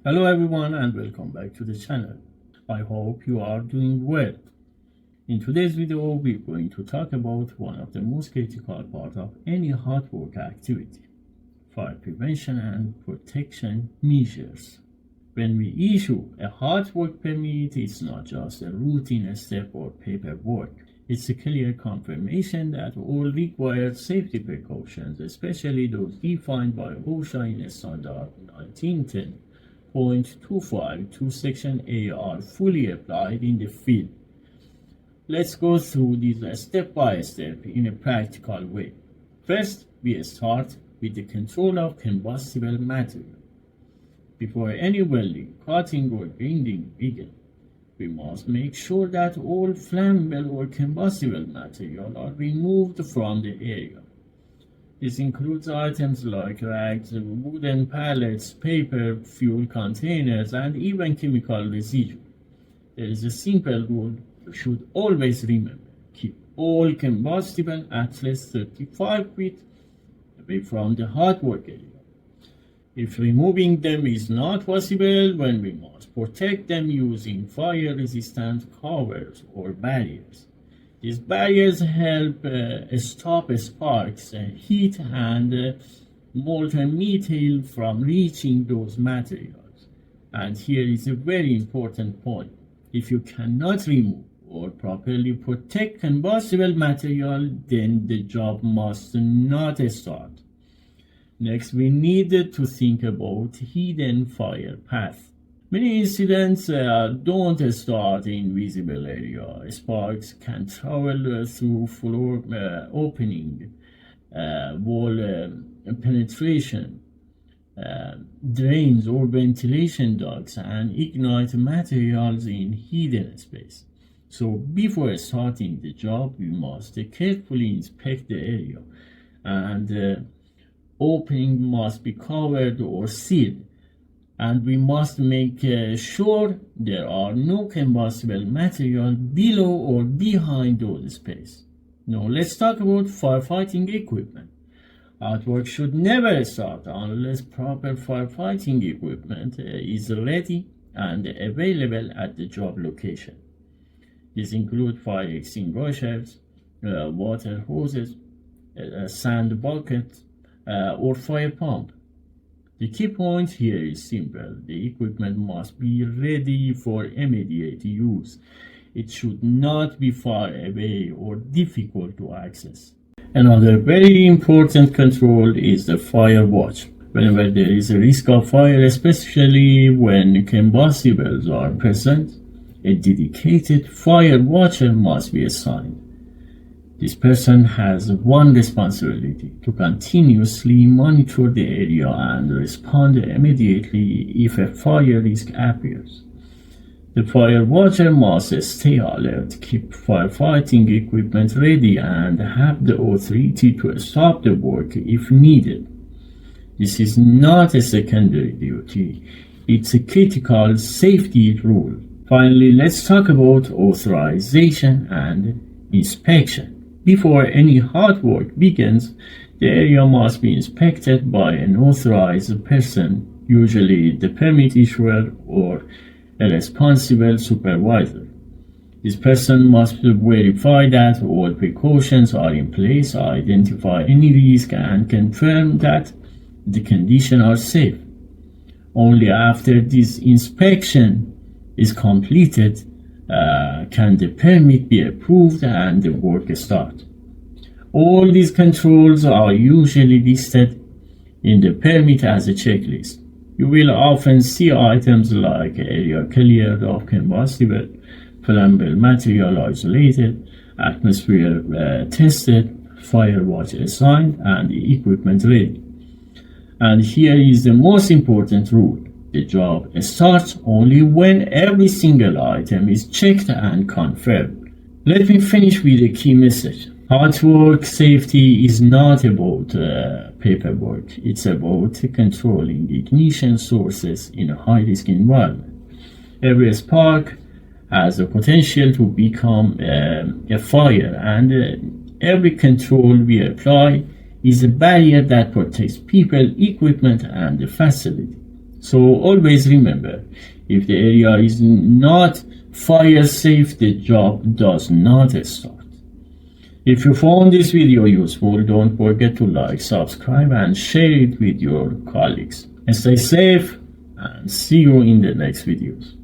Hello everyone and welcome back to the channel. I hope you are doing well. In today's video we're going to talk about one of the most critical parts of any hot work activity: fire prevention and protection measures. When we issue a hot work permit, it's not just a routine step or paperwork. It's a clear confirmation that all required safety precautions, especially those defined by Osha in Standard 1910.25 to Section A, are fully applied in the field. Let's go through these step by step in a practical way. First, we start with the control of combustible material. Before any welding, cutting, or grinding begins, we must make sure that all flammable or combustible material are removed from the area. This includes items like rags, wooden pallets, paper, fuel containers, and even chemical residue. There is a simple rule you should always remember: keep all combustible at least 35 feet away from the hot work area. If removing them is not possible, then we must protect them using fire-resistant covers or barriers. These barriers help stop sparks, heat, and molten metal from reaching those materials. And here is a very important point: if you cannot remove or properly protect combustible material, then the job must not start. Next, we need to think about hidden fire paths. Many incidents don't start in visible area. Sparks can travel through floor opening, wall penetration, drains or ventilation ducts, and ignite materials in hidden space. So before starting the job, we must carefully inspect the area, and opening must be covered or sealed, and we must make sure there are no combustible material below or behind those spaces. Now let's talk about firefighting equipment. Hot work should never start unless proper firefighting equipment is ready and available at the job location. These include fire extinguishers, water hoses, sand buckets, or fire pump. The key point here is simple: the equipment must be ready for immediate use. It should not be far away or difficult to access. Another very important control is the fire watch. Whenever there is a risk of fire, especially when combustibles are present, a dedicated fire watcher must be assigned. This person has one responsibility: to continuously monitor the area and respond immediately if a fire risk appears. The fire watcher must stay alert, keep firefighting equipment ready, and have the authority to stop the work if needed. This is not a secondary duty, it's a critical safety rule. Finally, let's talk about authorization and inspection. Before any hot work begins, the area must be inspected by an authorized person, usually the permit issuer or a responsible supervisor. This person must verify that all precautions are in place, identify any risk, and confirm that the conditions are safe. Only after this inspection is completed can the permit be approved and the work start. All these controls are usually listed in the permit as a checklist. You will often see items like area cleared of combustible, flammable material isolated, atmosphere tested, fire watch assigned, and equipment ready. And here is the most important rule: the job starts only when every single item is checked and confirmed. Let me finish with a key message. Hot work safety is not about paperwork. It's about controlling ignition sources in a high-risk environment. Every spark has the potential to become a fire, and every control we apply is a barrier that protects people, equipment, and the facility. So always remember, if the area is not fire safe, the job does not start. If you found this video useful, don't forget to like, subscribe, and share it with your colleagues. And stay safe, and see you in the next videos.